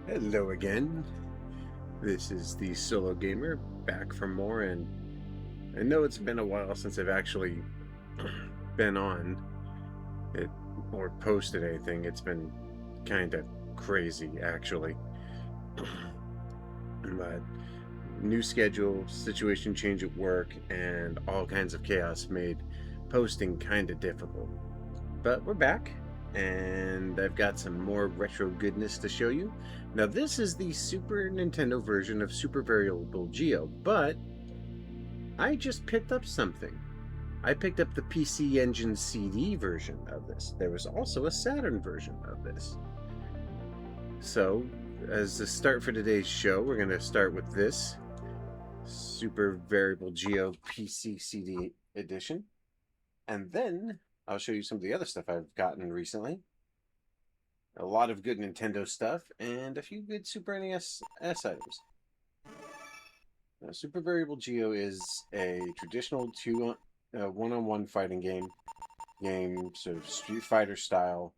Hello again. This is the Solo Gamer back for more, and I know it's been a while since I've actually been on it or posted anything. It's been kind of crazy, actually. But new schedule, situation change at work, and all kinds of chaos made posting kind of difficult. But we're back, and I've got some more retro goodness to show you. Now, this is the Super Nintendo version of Super Variable Geo, but I just picked up something. I picked up the PC Engine CD version of this. There was also a Saturn version of this. So, as a start for today's show, we're going to start with this Super Variable Geo PC CD edition. And then I'll show you some of the other stuff I've gotten recently. A lot of good Nintendo stuff, and a few good Super NES items. Now, Super Variable Geo is a traditional one-on-one fighting game, sort of Street Fighter style.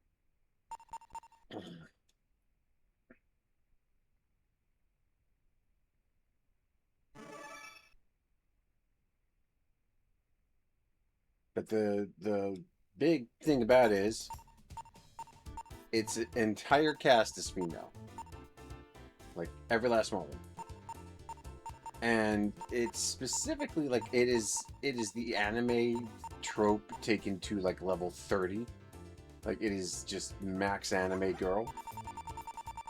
But the big thing about it is its entire cast is female, like every last one of them. And it's specifically like it is the anime trope taken to like level 30. Like it is just max anime girl.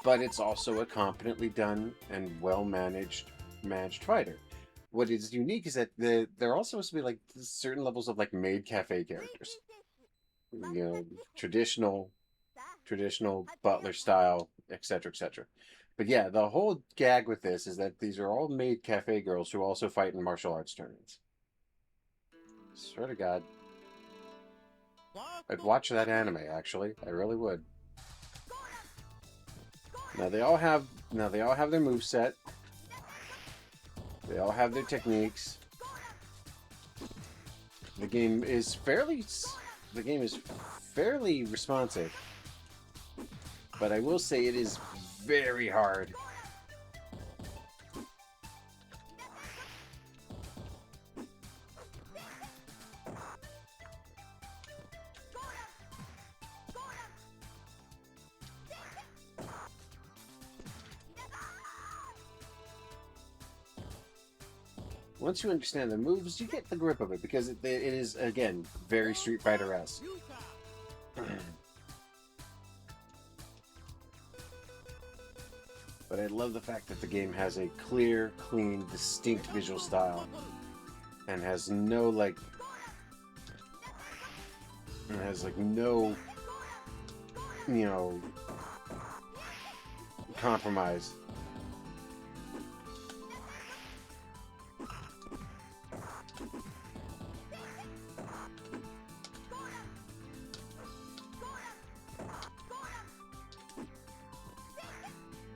But it's also a competently done and well managed fighter. What is unique is that they're all supposed to be like certain levels of like maid cafe characters. You know, traditional butler style, etc., etc. But yeah, the whole gag with this is that these are all maid cafe girls who also fight in martial arts tournaments. Swear to God, I'd watch that anime. Actually, I really would. Now they all have their move set. They all have their techniques. The game is fairly the game is fairly responsive, but I will say it is very hard. Once you understand the moves, you get the grip of it because it is again very Street Fighter-esque. But I love the fact that the game has a clear, clean, distinct visual style and has no like no you know compromise.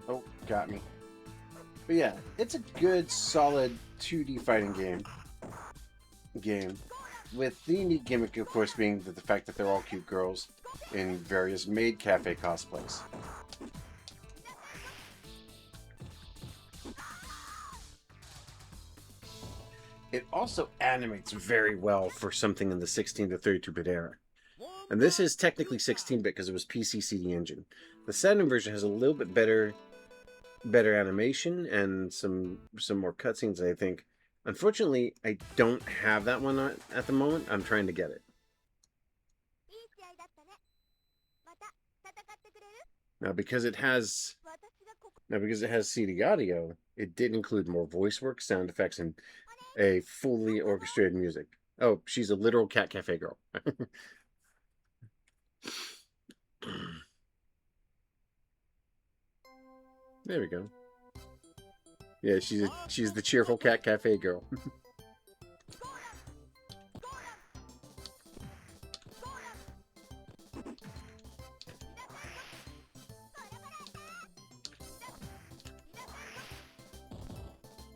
Oh, got me. But yeah, it's a good, solid 2D fighting game with the unique gimmick, of course, being the fact that they're all cute girls in various maid cafe cosplays. It also animates very well for something in the 16 to 32-bit era. And this is technically 16-bit because it was PC CD Engine. The Saturn version has a little bit better animation and some more cutscenes, I think. Unfortunately, I don't have that one at the moment. I'm trying to get it. Now because it has CD audio, it did include more voice work, sound effects, and a fully orchestrated music. Oh, she's a literal cat cafe girl. There we go. Yeah, she's the cheerful cat cafe girl.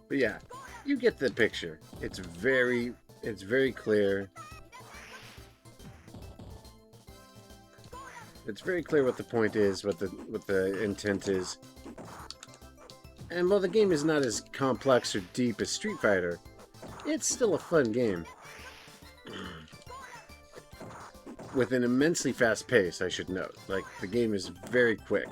But yeah, you get the picture. It's very clear. It's very clear what the point is, what the intent is. And while the game is not as complex or deep as Street Fighter, it's still a fun game. With an immensely fast pace, I should note. Like, the game is very quick.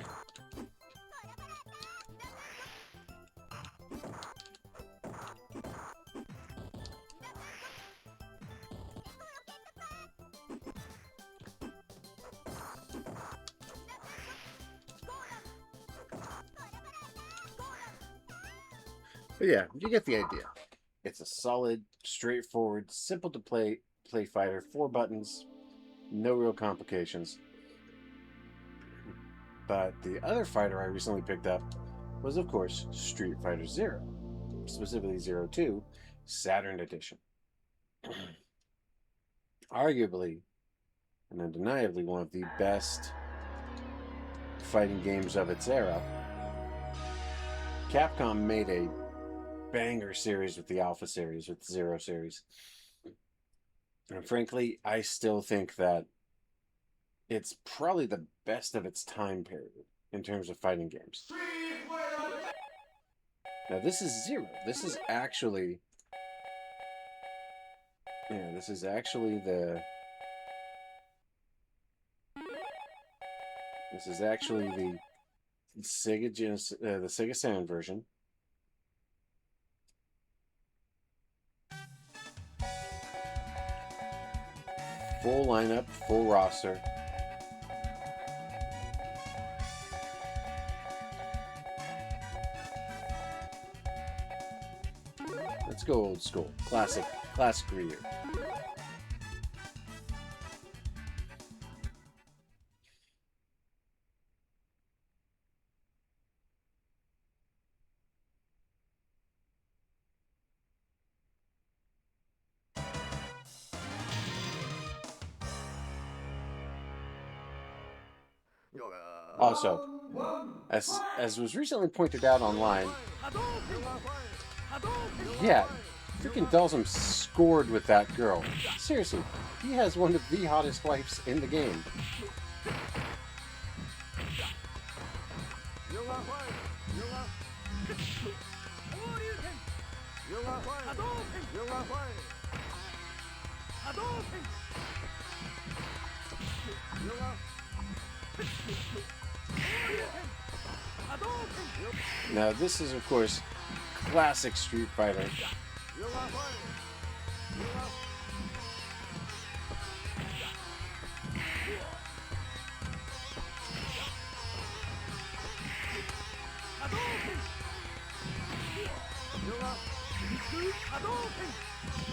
But yeah, you get the idea. It's a solid, straightforward, simple to play fighter, 4 buttons, no real complications. But the other fighter I recently picked up was, of course, Street Fighter Zero, specifically Zero 2, Saturn Edition. Arguably, and undeniably, one of the best fighting games of its era. Capcom made a banger series with the Alpha series, with the Zero series. And frankly, I still think that it's probably the best of its time period in terms of fighting games. Now, this is Zero. This is actually... yeah, this is actually the... this is actually the Sega Saturn version. Full lineup, full roster. Let's go old school. Classic Ryu. Also, as was recently pointed out online, yeah, freaking Dhalsim scored with that girl. Seriously, he has one of the hottest wives in the game. Now, this is, of course, classic Street Fighter.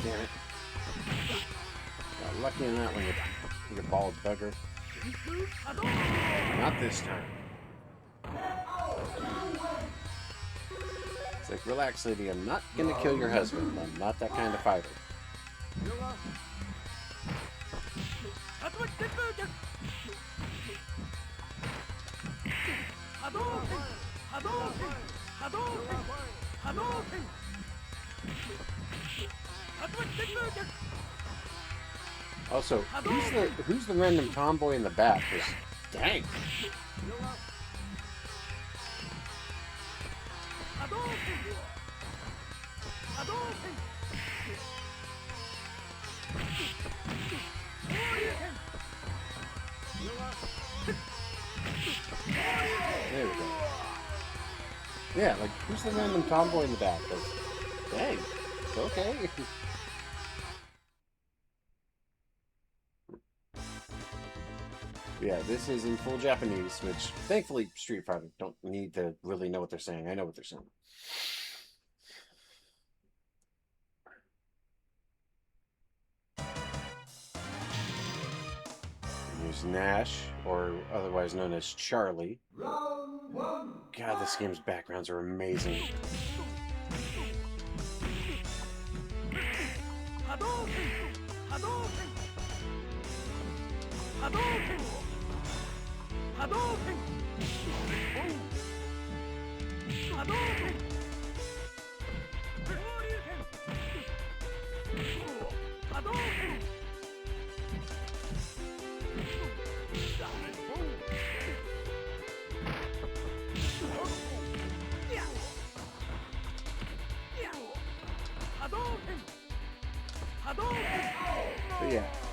Damn it. Got lucky in that one, you bald bugger. Not this time. It's like, relax, lady, I'm not gonna kill your husband. I'm not that kind of fighter. Also, who's the random tomboy in the back? Dang. There we go. Yeah, like, who's the random tomboy in the back? Dang, it's okay. Yeah, this is in full Japanese, which, thankfully, Street Fighter don't need to really know what they're saying. I know what they're saying. Here's Nash, or otherwise known as Charlie. God, this game's backgrounds are amazing.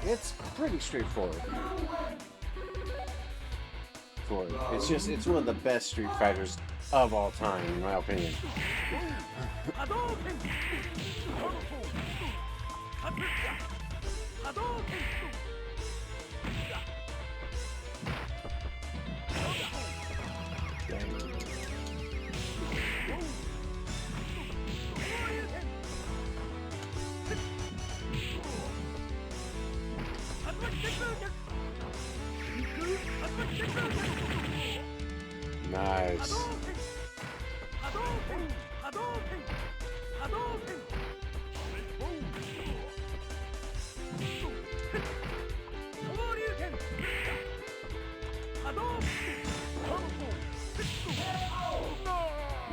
It's pretty straightforward. It's one of the best Street Fighters of all time, in my opinion. Nice.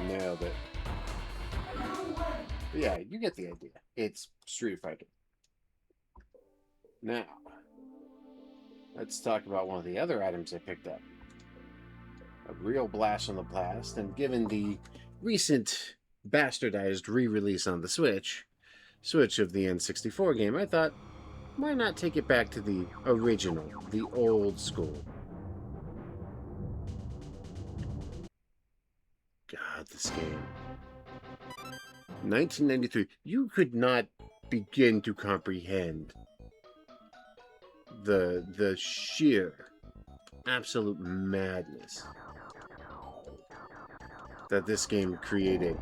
Nailed it. But yeah, you get the idea. It's Street Fighter. Now, let's talk about one of the other items I picked up. A real blast from the past, and given the recent bastardized re-release on the Switch of the N64 game, I thought, why not take it back to the original, the old school? God, this game. 1993. You could not begin to comprehend the sheer, absolute madness that this game created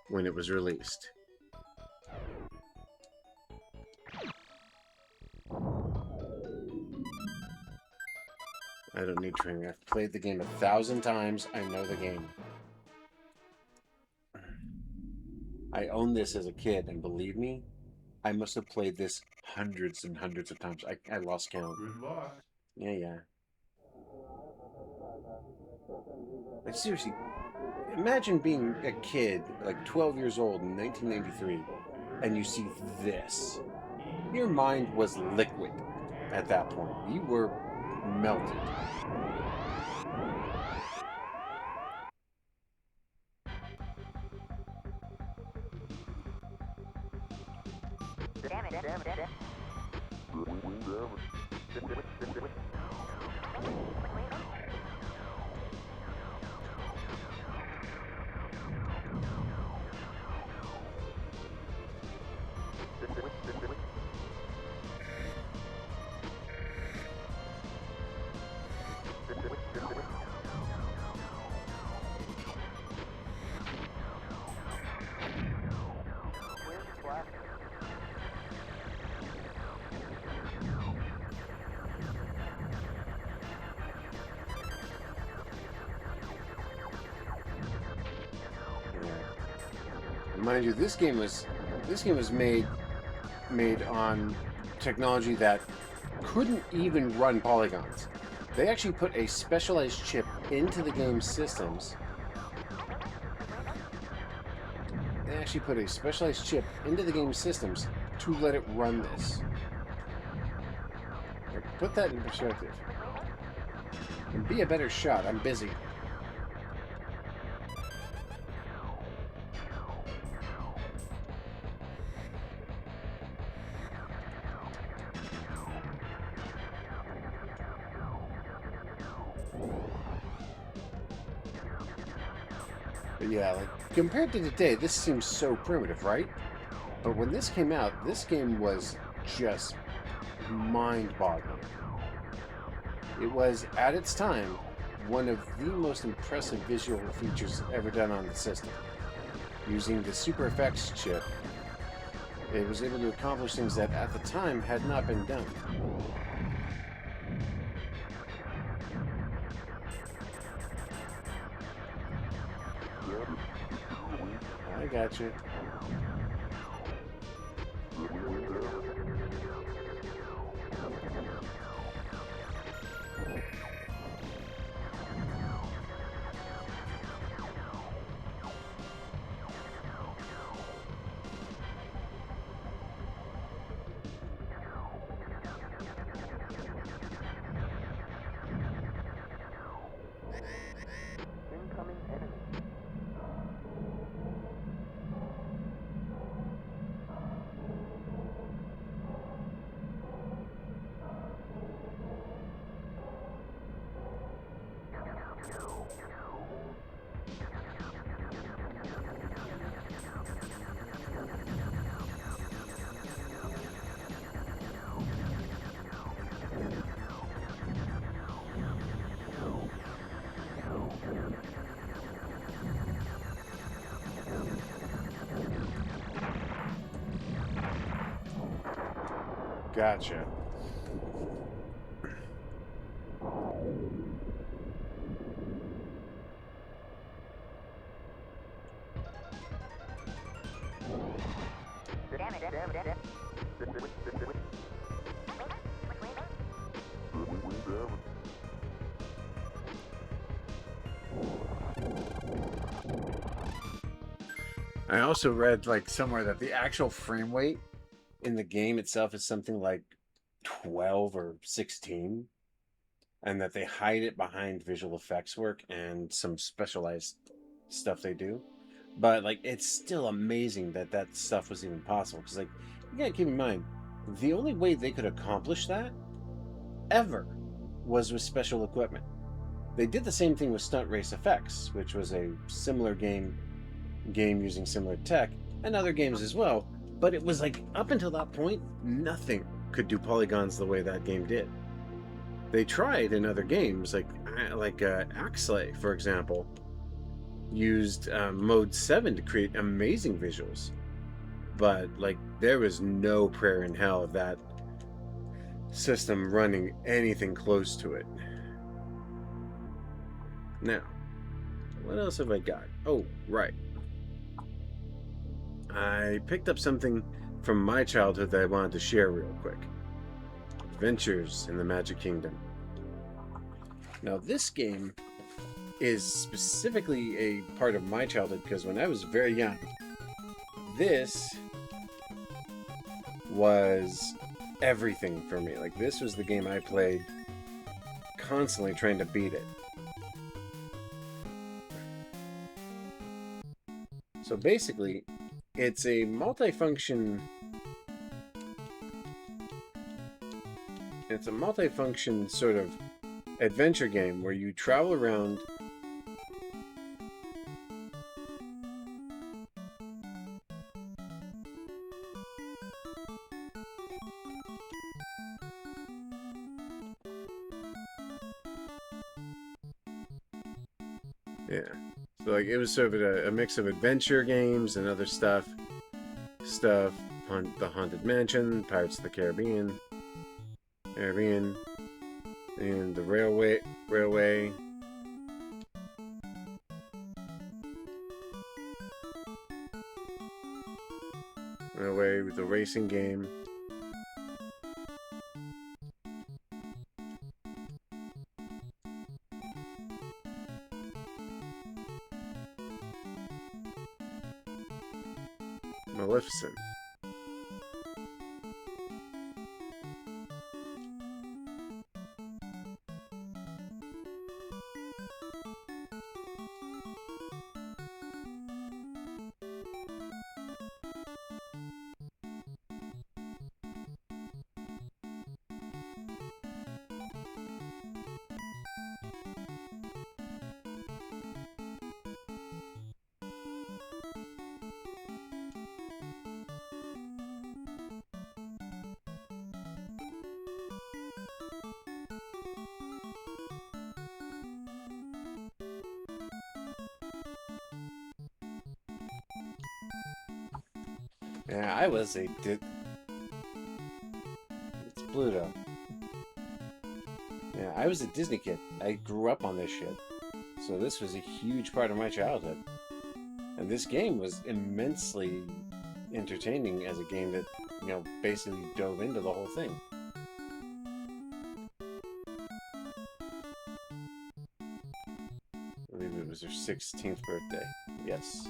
when it was released. I don't need training. I've played the game 1,000 times. I know the game. I owned this as a kid, and believe me, I must have played this hundreds and hundreds of times. I lost count. Good luck. Yeah. Like, seriously, imagine being a kid, like 12 years old in 1993, and you see this. Your mind was liquid at that point. You were melted. Mind you, this game was made on technology that couldn't even run polygons. They actually put a specialized chip into the game's systems. To let it run this. Like, put that in perspective. And be a better shot. I'm busy. But yeah, like, compared to today, this seems so primitive, right? But when this came out, this game was just mind-boggling. It was, at its time, one of the most impressive visual features ever done on the system. Using the Super Effects chip, it was able to accomplish things that at the time had not been done. I got you. Incoming enemy. Gotcha. I also read like somewhere that the actual frame rate in the game itself is something like 12 or 16, and that they hide it behind visual effects work and some specialized stuff they do. But like, it's still amazing that that stuff was even possible. Because like, you gotta keep in mind, the only way they could accomplish that ever was with special equipment. They did the same thing with Stunt Race FX, which was a similar game using similar tech, and other games as well. But it was like, up until that point, nothing could do polygons the way that game did. They tried in other games, like Axlay, for example, used Mode 7 to create amazing visuals. But like, there was no prayer in hell of that system running anything close to it. Now, what else have I got? Oh, right. I picked up something from my childhood that I wanted to share real quick. Adventures in the Magic Kingdom. Now, this game is specifically a part of my childhood because when I was very young, this was everything for me. Like, this was the game I played constantly trying to beat it. So basically, it's a multifunction sort of adventure game where you travel around yeah. So like, it was sort of a mix of adventure games and other stuff. The Haunted Mansion, Pirates of the Caribbean, and the Railway, with the racing game. Maleficent. Yeah, I was a it's Pluto. Yeah, I was a Disney kid. I grew up on this shit. So this was a huge part of my childhood. And this game was immensely entertaining as a game that, basically dove into the whole thing. I believe it was her 16th birthday. Yes.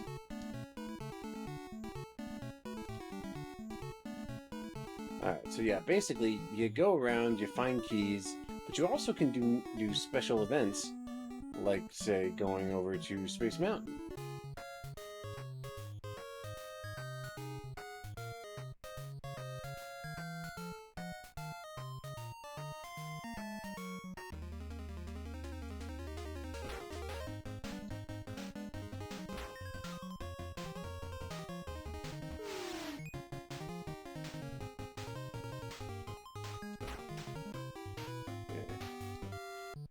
Alright, so yeah, basically, you go around, you find keys, but you also can do special events, like, say, going over to Space Mountain.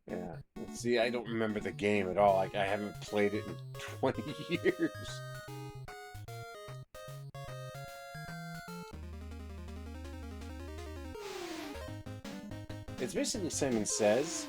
Yeah. See, I don't remember the game at all. Like, I haven't played it in 20 years. It's basically Simon Says.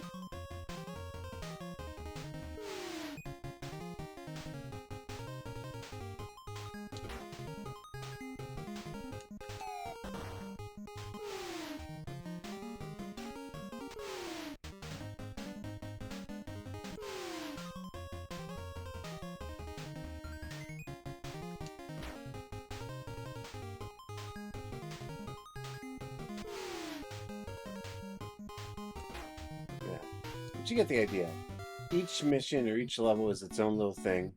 Yeah, but you get the idea. Each mission or each level is its own little thing.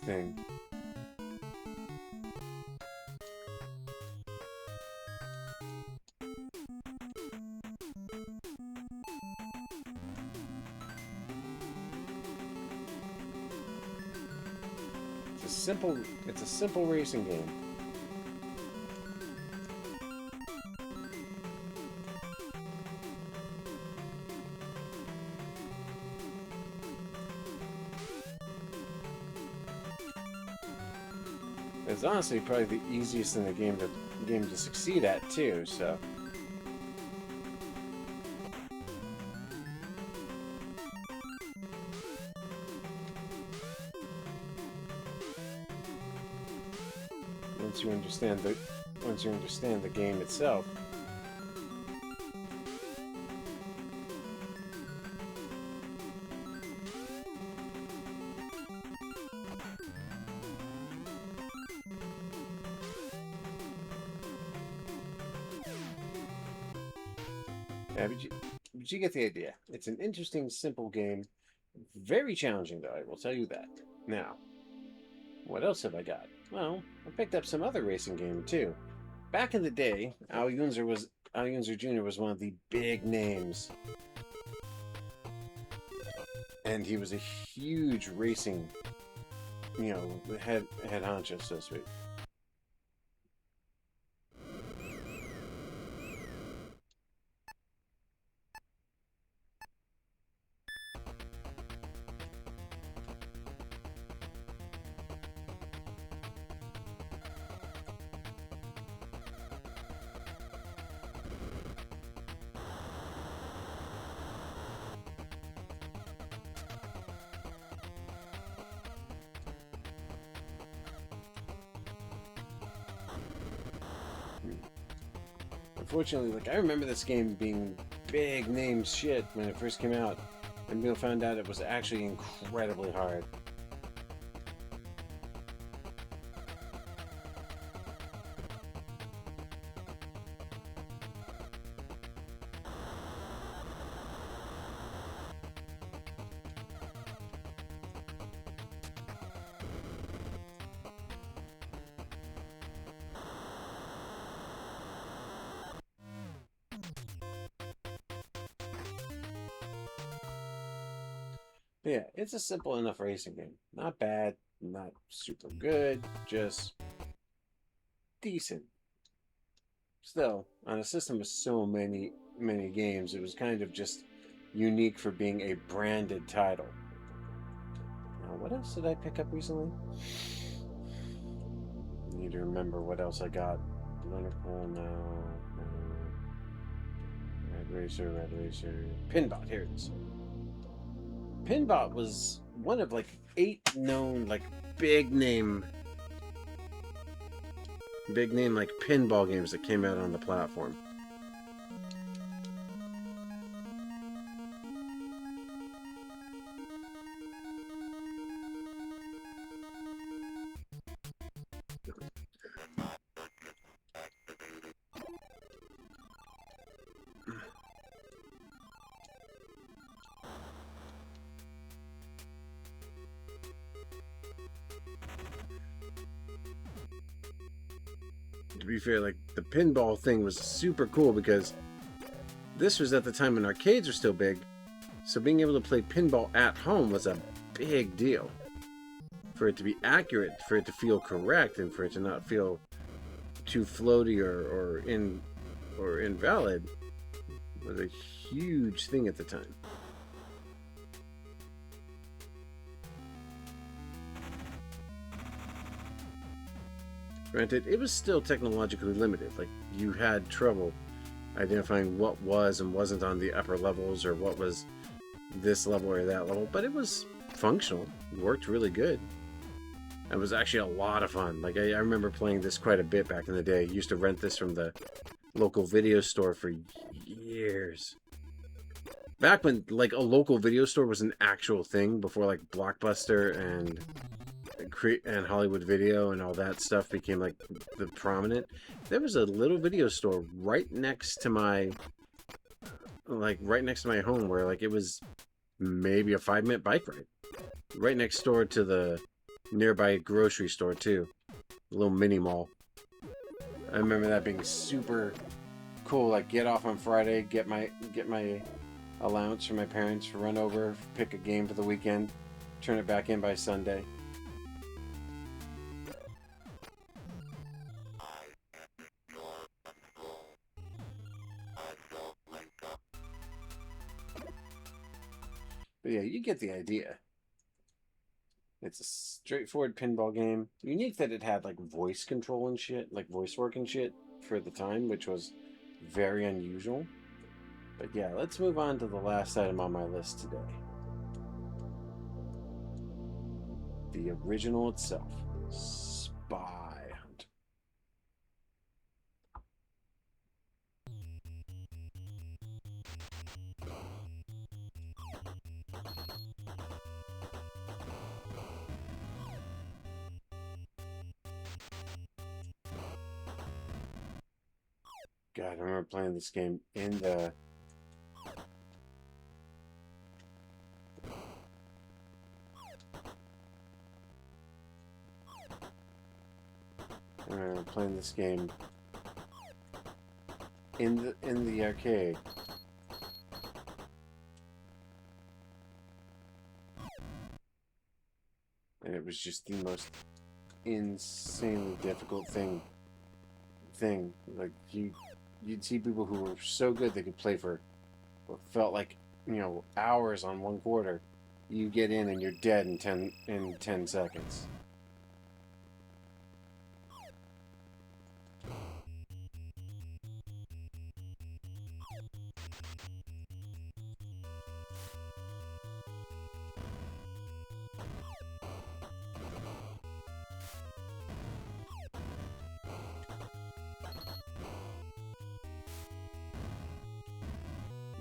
Thing. It's a simple racing game. It's honestly probably the easiest in the game to succeed at too, so. Once you understand the game itself. Yeah, but you get the idea. It's an interesting, simple game. Very challenging, though, I will tell you that. Now, what else have I got? Well, I picked up some other racing game, too. Back in the day, Al Unser Jr. was one of the big names. And he was a huge racing, head honcho, so to speak. Unfortunately, I remember this game being big name shit when it first came out, and people found out it was actually incredibly hard. But yeah, it's a simple enough racing game. Not bad, not super good, just decent. Still, on a system with so many games, it was kind of just unique for being a branded title. Now, what else did I pick up recently? I need to remember what else I got. Wonderful, no. Red Racer. Pinbot, here it is. Pinbot was one of 8 known big name pinball games that came out on the platform. To be fair, the pinball thing was super cool because this was at the time when arcades were still big, so being able to play pinball at home was a big deal. For it to be accurate, for it to feel correct, and for it to not feel too floaty or invalid was a huge thing at the time. Granted, it was still technologically limited. You had trouble identifying what was and wasn't on the upper levels, or what was this level or that level, but it was functional. It worked really good. It was actually a lot of fun. Like, I remember playing this quite a bit back in the day. I used to rent this from the local video store for years. Back when, like, a local video store was an actual thing, before, like, Blockbuster and Hollywood Video and all that stuff became, like, the prominent. There was a little video store right next to my, home, where, like, it was maybe a 5-minute bike ride. Right next door to the nearby grocery store, too. A little mini mall. I remember that being super cool. Like, get off on Friday, get my allowance from my parents, run over, pick a game for the weekend, turn it back in by Sunday. But yeah, you get the idea. It's a straightforward pinball game. Unique that it had, like, voice control and shit, like voice work and shit for the time, which was very unusual. But yeah, let's move on to the last item on my list today. The original itself, Spy Hunter. God, I remember playing this game in the... I remember playing this game in the arcade. And it was just the most insanely difficult thing. Like, you'd see people who were so good they could play for what felt like, hours on one quarter. You get in and you're dead in 10 seconds.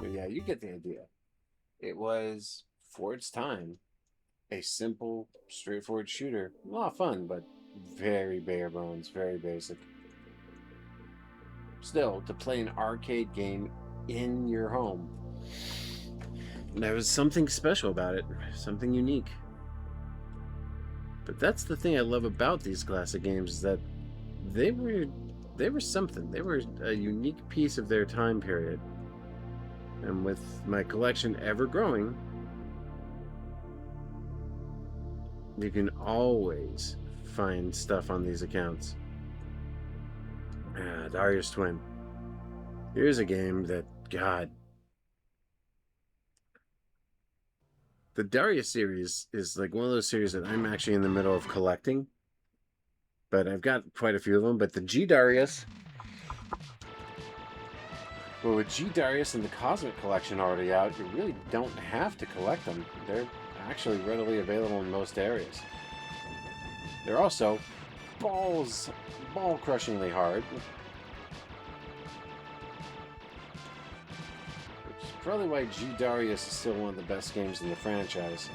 But yeah, you get the idea. It was, for its time, a simple, straightforward shooter. A lot of fun, but very bare bones, very basic. Still, to play an arcade game in your home, there was something special about it, something unique. But that's the thing I love about these classic games, is that they were something. They were a unique piece of their time period. And with my collection ever growing, you can always find stuff on these accounts. Darius Twin. Here's a game that, God. The Darius series is like one of those series that I'm actually in the middle of collecting. But I've got quite a few of them. But the G Darius... Well, with G Darius and the Cosmic Collection already out, you really don't have to collect them. They're actually readily available in most areas. They're also ball-crushingly hard. Which is probably why G Darius is still one of the best games in the franchise.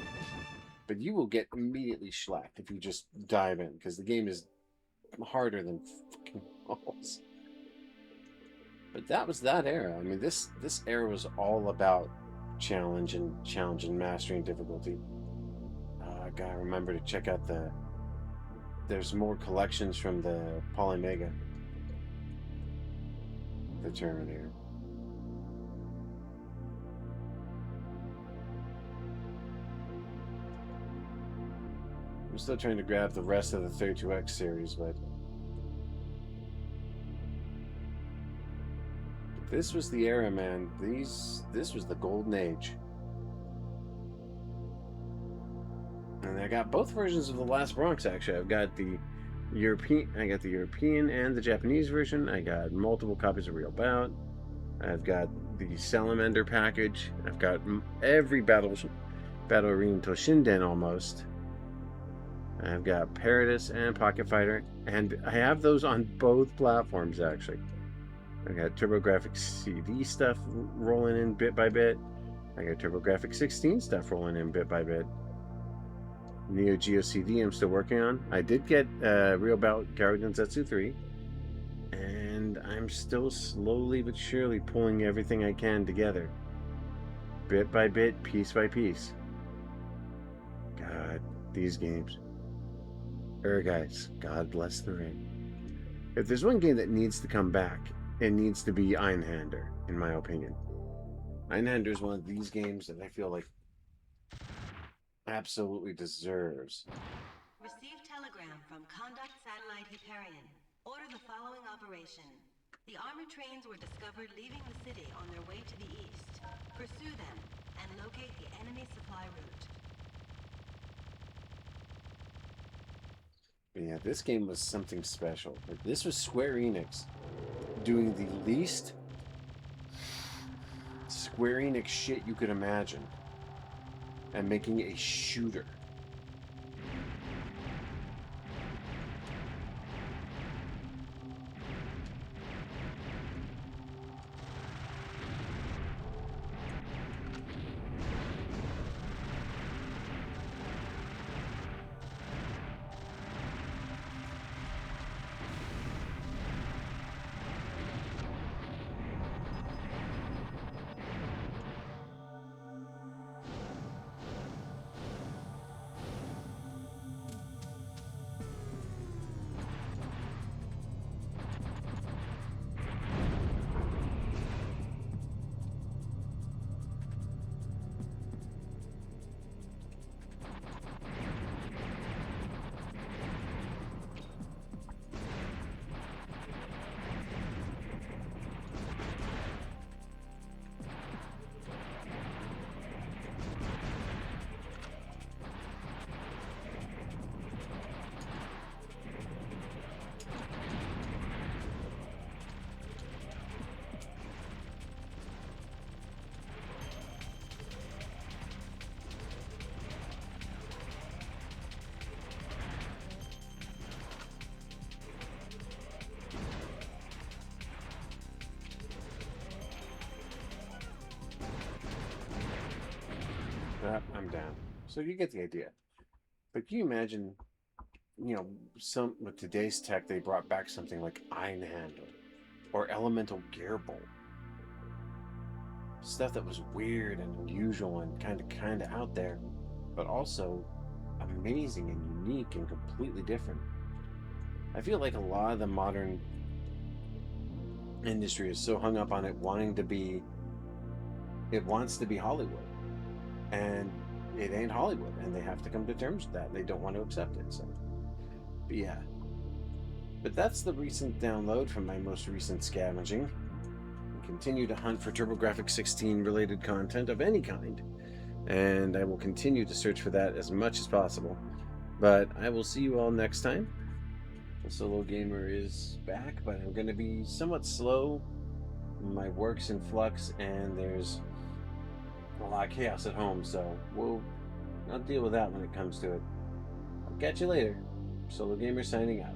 But you will get immediately shellacked if you just dive in, because the game is harder than fucking balls. But that was that era. I mean, this era was all about challenge and mastering difficulty. I gotta remember to check out there's more collections from the Polymega, the Terminator. I'm still trying to grab the rest of the 32X series, but this was the era, man. This was the golden age. And I got both versions of The Last Bronx, actually. I've got the European and the Japanese version. I got multiple copies of Real Bout. I've got the Salamander package. I've got every battle arena Toshinden almost. I've got Paradis and Pocket Fighter, and I have those on both platforms actually. I got TurboGrafx CD stuff rolling in bit by bit. I got TurboGrafx 16 stuff rolling in bit by bit. Neo Geo CD I'm still working on. I did get Real Bout Garou Densetsu 3, and I'm still slowly but surely pulling everything I can together, bit by bit, piece by piece. God, these games. Guys, God bless the ring. If there's one game that needs to come back, it needs to be Einhander, in my opinion. Einhander is one of these games that I feel like absolutely deserves. Received telegram from Conduct Satellite Hyperion. Order the following operation. The armored trains were discovered leaving the city on their way to the east. Pursue them and locate the enemy supply route. Yeah, this game was something special. This was Square Enix doing the least Square Enix shit you could imagine and making a shooter. I'm down. So you get the idea. But can you imagine, with today's tech, they brought back something like Einhander or Elemental Gearbolt. Stuff that was weird and unusual and kind of out there, but also amazing and unique and completely different. I feel like a lot of the modern industry is so hung up on it wanting to be, it wants to be Hollywood. And it ain't Hollywood, and they have to come to terms with that. They don't want to accept it. So, but yeah. But that's the recent download from my most recent scavenging. I continue to hunt for TurboGrafx 16 related content of any kind, and I will continue to search for that as much as possible. But I will see you all next time. The Solo Gamer is back, but I'm going to be somewhat slow. My work's in flux, and there's a lot of chaos at home, so I'll deal with that when it comes to it. I'll catch you later. Solo Gamer signing out.